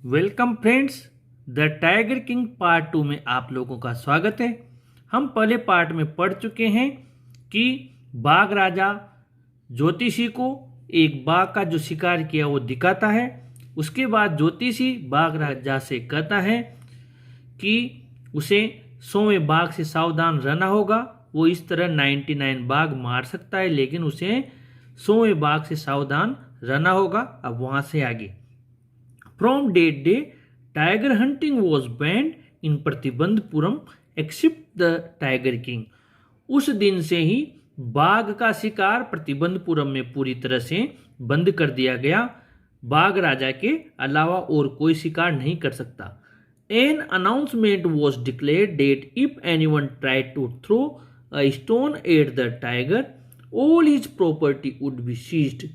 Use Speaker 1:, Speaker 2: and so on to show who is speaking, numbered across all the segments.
Speaker 1: Welcome friends, the tiger king part 2 में आप लोगों का स्वागत है। हम पहले पार्ट में पढ़ चुके हैं कि बाघ राजा ज्योतिषी को एक बाघ का जो शिकार किया वो दिखाता है। उसके बाद ज्योतिषी बाघ राजा से कहता है कि उसे 100वें बाघ से सावधान रहना होगा। वो इस तरह 99 बाघ मार सकता है, लेकिन उसे 100वें बाघ से सावधान रहना होगा। अब वहां से आगे, From that day, tiger hunting was banned in Pratibandapuram except the Tiger King। उस दिन से ही बाघ का शिकार प्रतिबंधपुरम में पूरी तरह से बंद कर दिया गया। बाघ राजा के अलावा और कोई शिकार नहीं कर सकता। An announcement was declared that if anyone tried to throw a stone at the tiger, all his property would be seized।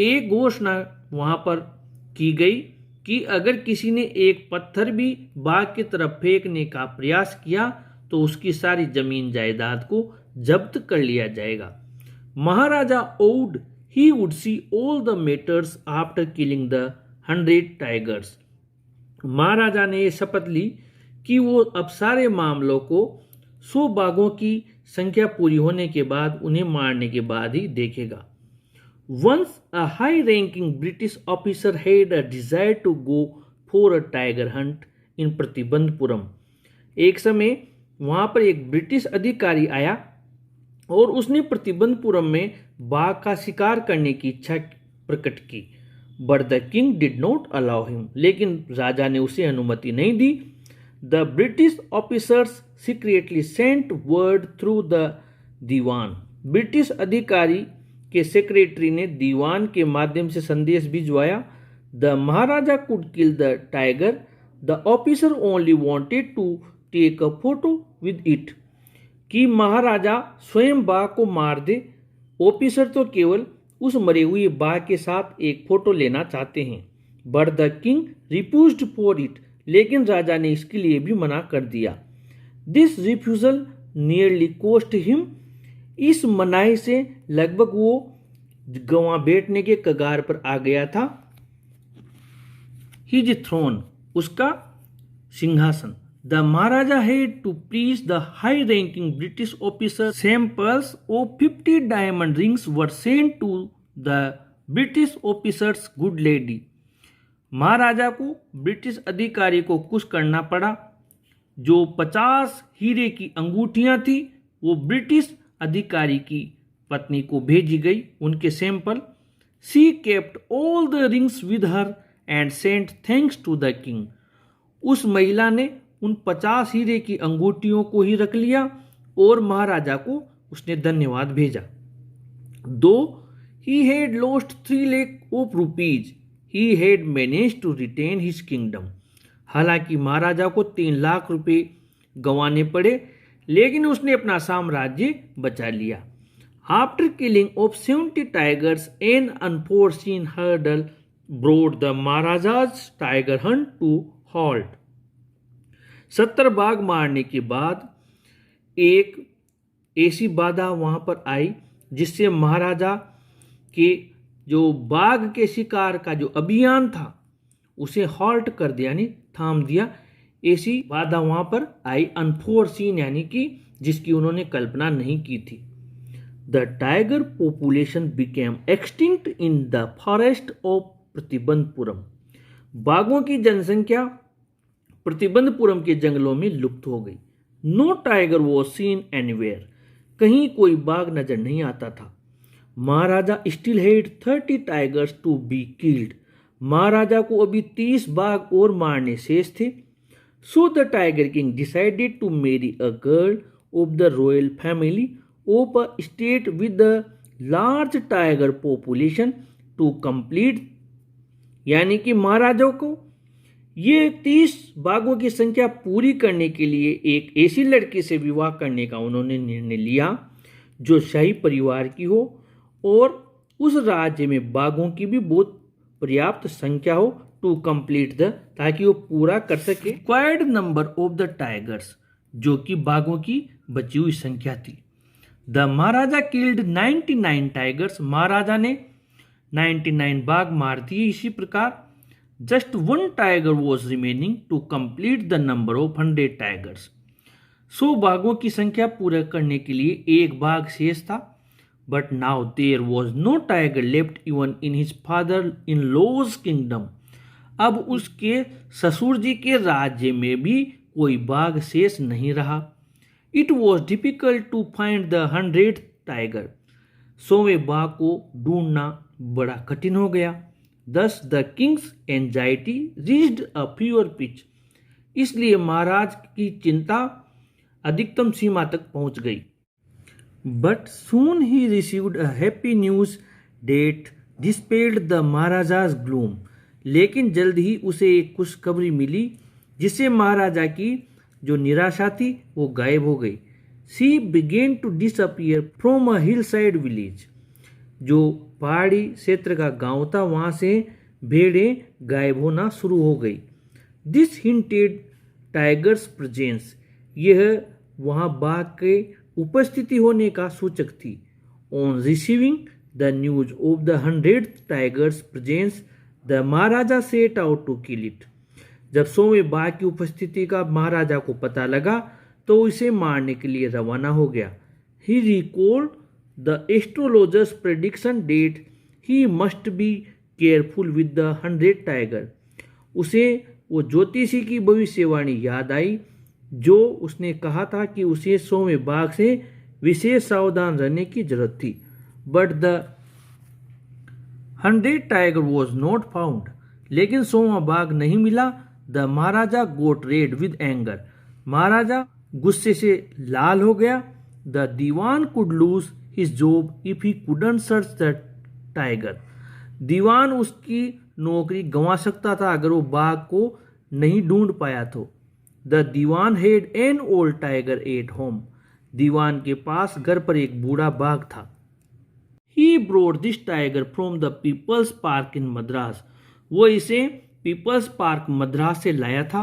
Speaker 1: एक घोषणा वहां पर की गई कि अगर किसी ने एक पत्थर भी बाघ की तरफ फेंकने का प्रयास किया तो उसकी सारी जमीन जायदाद को जब्त कर लिया जाएगा। Maharaja vowed he would see all the matters after killing the 100 tigers. Maharaja ने यह शपथ ली कि वो अब सारे मामलों को 100 बाघों की संख्या पूरी होने के बाद, उन्हें मारने के बाद ही देखेगा। Once a high-ranking British officer had a desire to go for a tiger hunt in Pratibandapuram. एक समय वहां पर एक ब्रिटिश अधिकारी आया और उसने प्रतिबंधपुरम में बाघ का शिकार करने की इच्छा प्रकट की। But the king did not allow him। लेकिन राजा ने उसे अनुमति नहीं दी। The British officers secretly sent word through the dewan. British अधिकारी के सेक्रेटरी ने दीवान के माध्यम से संदेश भिजवाया। The maharaja could kill the tiger, the officer only wanted to take a photo with it. कि महाराजा स्वयं बाघ को मार दे, ऑफिसर तो केवल उस मरे हुए बाघ के साथ एक फोटो लेना चाहते हैं। But the king refused for it. लेकिन राजा ने इसके लिए भी मना कर दिया। This refusal nearly cost him. इस मनाही से लगभग वो गंवा बैठने के कगार पर आ गया था। हिज थ्रोन, उसका सिंहासन। The Maharaja had to please the high ranking British officer. Samples of 50 diamond rings were sent to the British officers good lady. Maharaja को ब्रिटिश अधिकारी को कुछ करना पड़ा। जो 50 हीरे की अंगूठियां थी वो ब्रिटिश अधिकारी की पत्नी को भेजी गई, उनके sample. She kept all the rings with her and sent thanks to the king. उस महिला ने उन 50 हीरे की अंगूठियों को ही रख लिया और महाराजा को उसने धन्यवाद भेजा। Though he had lost 3 lakh of rupees, he had manage to retain his kingdom. हालांकि महाराजा को 3 लाख रुपए गंवाने पड़े, लेकिन उसने अपना साम्राज्य बचा लिया। After killing of 70 tigers, an unforeseen hurdle brought the Maharaja's tiger hunt to halt. 70 बाघ मारने के बाद एक ऐसी बाधा वहां पर आई जिससे महाराजा के जो बाघ के शिकार का जो अभियान था उसे हॉल्ट कर दिया, यानी थाम दिया। ऐसी बाधा वहां पर आई, अनफोर्सीन यानी कि जिसकी उन्होंने कल्पना नहीं की थी। The tiger population became extinct in the forest of Pratibandapuram. बाघों की जनसंख्या प्रतिबंधपुरम के जंगलों में लुप्त हो गई। No tiger was seen anywhere. कहीं कोई बाघ नजर नहीं आता था। Maharaja still had 30 tigers to be killed. Maharaja को अभी 30 बाघ और मारने शेष थे। So the Tiger King decided to marry a girl of the royal family of a state with a large tiger population to complete। यानी कि महाराजा को ये 30 बाघों की संख्या पूरी करने के लिए एक ऐसी लड़की से विवाह करने का उन्होंने निर्णय लिया जो शाही परिवार की हो और उस राज्य में बाघों की भी बहुत पर्याप्त संख्या हो। टू कंप्लीट द, ताकि वो पूरा कर सके required number of the tigers, जो कि बाघों की बची हुई संख्या थी। The Maharaja killed 99 tigers. Maharaja ने 99 बाघ मार दिए। इसी प्रकार Just one tiger was remaining to complete the number of 100 tigers. 100 बाघों की संख्या पूरा करने के लिए एक बाघ शेष था. But now there was no tiger left even in his father-in-law's kingdom. अब उसके ससुर जी के राज्य में भी कोई बाघ शेष नहीं रहा. It was difficult to find the 100th tiger. 100वें बाघ को ढूंढना बड़ा कठिन हो गया. Thus the king's anxiety reached a fever pitch. इसलिए महाराज की चिंता अधिकतम सीमा तक पहुंच गई. But soon he received a happy news that dispelled the Maharaja's gloom. लेकिन जल्द ही उसे एक खुशखबरी मिली जिससे महाराजा की जो निराशा थी वो गायब हो गई. She began to disappear from a hillside village. जो पहाड़ी क्षेत्र का गांव था वहां से भेड़ें गायब होना शुरू हो गई. This hinted tigers presence. यह वहां बाघ के उपस्थिति होने का सूचक थी. On receiving the news of the 100th tiger's presence, the Maharaja set out to kill it. जब 100वें बाघ की उपस्थिति का महाराजा को पता लगा तो इसे मारने के लिए रवाना हो गया. He recalled the astrologer's prediction that he must be careful with the 100th tiger. उसे वो ज्योतिषी की भविष्यवाणी याद आई जो उसने कहा था कि उसे 100वें बाघ से विशेष सावधान रहने की जरूरत थी. But the 100th tiger was not found. लेकिन 100वां बाघ नहीं मिला. The Maharaja got red with anger. महाराजा गुस्से से लाल हो गया. The Diwan could lose his job if he couldn't search the tiger. दीवान उसकी नौकरी गंवा सकता था अगर वो बाघ को नहीं ढूंढ पाया तो. The Diwan had an old tiger at home. दीवान के पास घर पर एक बूढ़ा बाघ था. He brought this tiger from the People's Park in Madras. वो इसे पीपल्स पार्क मद्रास से लाया था.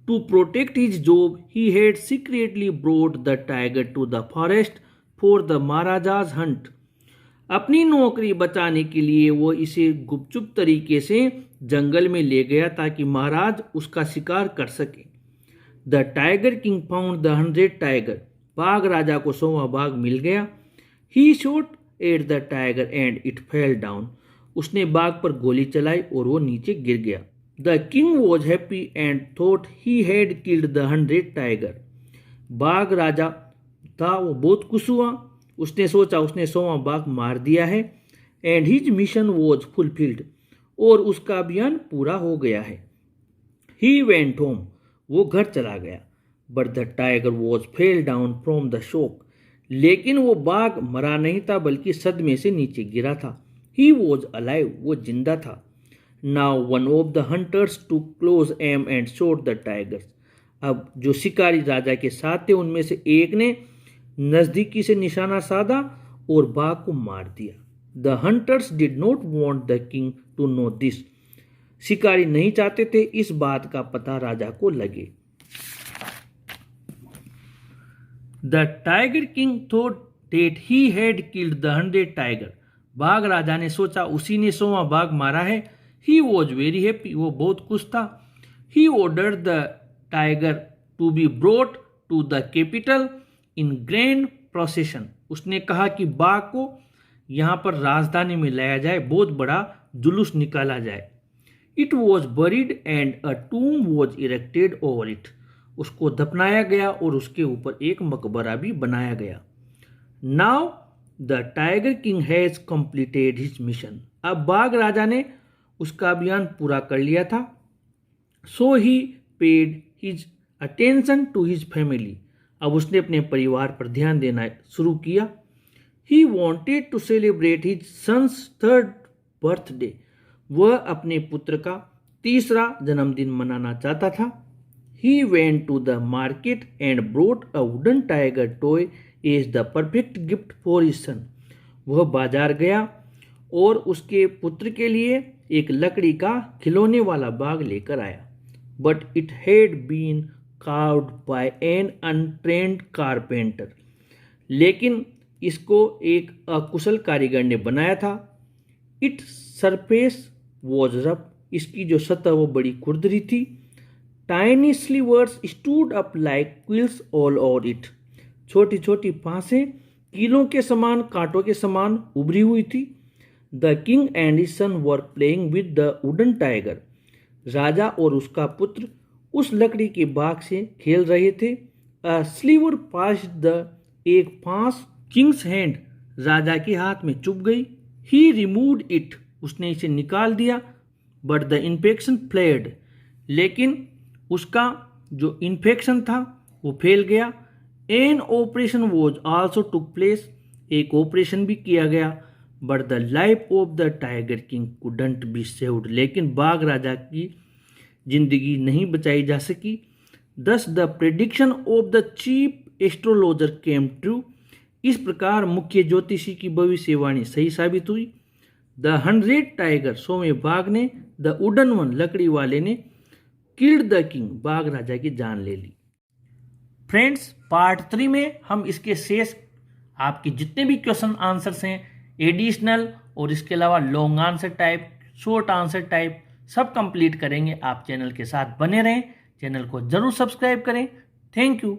Speaker 1: To protect his job, he had secretly brought the tiger to the forest for the Maharaja's hunt. अपनी नौकरी बचाने के लिए वो इसे गुपचुप तरीके से जंगल में ले गया ताकि महाराज उसका शिकार कर सके. The Tiger King found the 100th tiger. बाघ राजा को 100वां बाघ मिल गया. He shot at the tiger and it fell down. उसने बाघ पर गोली चलाई और वो नीचे गिर गया. The king was happy and thought he had killed the 100th tiger. बाघ राजा था वो बहुत खुश हुआ. उसने सोचा उसने 100वां बाघ मार दिया है. And his mission was fulfilled. और उसका अभियान पूरा हो गया है. He went home. वो घर चला गया. But the tiger was fell down from the shock. लेकिन वो बाघ मरा नहीं था बल्कि सदमे से नीचे गिरा था. He was alive. वो जिंदा था. Now one of the hunters took close aim and shot the tigers. अब जो शिकारी राजा के साथ थे उनमें से एक ने नजदीकी से निशाना साधा और बाघ को मार दिया. The hunters did not want the king to know this. शिकारी नहीं चाहते थे इस बात का पता राजा को लगे. The tiger king thought that he had killed the 100th tiger. बाघ राजा ने सोचा उसी ने 100वां बाघ मारा है. He was very happy. वो बहुत खुश था. He ordered the tiger to be brought to the capital in grand procession. उसने कहा कि बाघ को यहाँ पर राजधानी में लाया जाए, बहुत बड़ा जुलूस निकाला जाए. It was buried and a tomb was erected over it. उसको दफनाया गया और उसके ऊपर एक मकबरा भी बनाया गया. Now the Tiger King has completed his mission. अब बाघ राजा ने उसका अभियान पूरा कर लिया था. So he paid his attention to his family. अब उसने अपने परिवार पर ध्यान देना शुरू किया. He wanted to celebrate his son's 3rd birthday. वह अपने पुत्र का 3रा जन्मदिन मनाना चाहता था. He went to the market and brought a wooden tiger toy as the perfect gift for his son. वह बाजार गया और उसके पुत्र के लिए एक लकड़ी का खिलौने वाला बाग लेकर आया. But it had been carved by an untrained carpenter. लेकिन इसको एक अकुशल कारीगर ने बनाया था. Its surface was rough. इसकी जो सतह वो बड़ी खुरदरी थी। Tiny slivers stood up like quills all over it. छोटी छोटी फांसें कीलों के समान, कांटों के समान उभरी हुई थी। The king and his son were playing with the wooden tiger. राजा और उसका पुत्र उस लकड़ी के बाग से खेल रहे थे। अ स्लीवर पास्ड द, एक फांस किंग्स हैंड, राजा के हाथ में चुभ गई। ही रिमूव्ड इट, उसने इसे निकाल दिया। बट द इन्फेक्शन फ्लेड, लेकिन उसका जो इन्फेक्शन था वो फैल गया। An operation was also took place, एक ऑपरेशन भी किया गया। But the life of the tiger king couldn't be saved, लेकिन बाघ राजा की जिंदगी नहीं बचाई जा सकी। दस the prediction of the chief astrologer came true, इस प्रकार मुख्य ज्योतिषी की भविष्यवाणी सही साबित हुई। द 100 टाइगर, 100वें बाघ ने, द वुडन वन, लकड़ी वाले ने, किल्ड द किंग, बाघ राजा की जान ले ली। फ्रेंड्स, पार्ट 3 में हम इसके शेष आपके जितने भी क्वेश्चन आंसर्स हैं, एडिशनल और इसके अलावा long answer type, short answer type, सब कंप्लीट करेंगे। आप चैनल के साथ बने रहें, चैनल को जरूर सब्सक्राइब करें। Thank you.